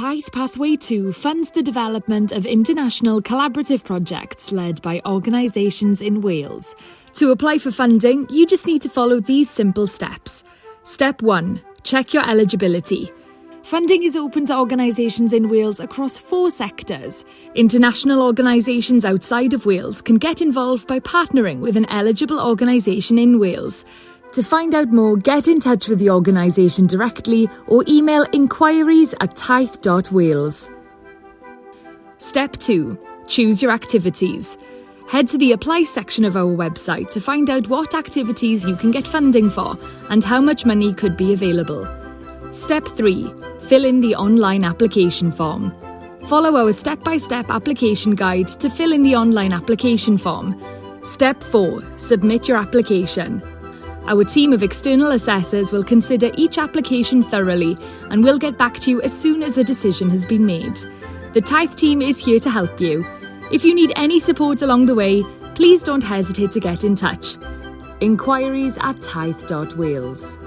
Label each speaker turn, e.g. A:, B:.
A: Tithe Pathway 2 funds the development of international collaborative projects led by organisations in Wales. To apply for funding, you just need to follow these simple steps. Step 1. Check your eligibility. Funding is open to organisations in Wales across 4 sectors. International organisations outside of Wales can get involved by partnering with an eligible organisation in Wales. To find out more, get in touch with the organisation directly or email inquiries@tithe.wales. Step 2. Choose your activities. Head to the Apply section of our website to find out what activities you can get funding for and how much money could be available. Step 3. Fill in the online application form. Follow our step-by-step application guide to fill in the online application form. Step 4. Submit your application. Our team of external assessors will consider each application thoroughly and will get back to you as soon as a decision has been made. The Tithe team is here to help you. If you need any support along the way, please don't hesitate to get in touch. Inquiries@tithe.wales.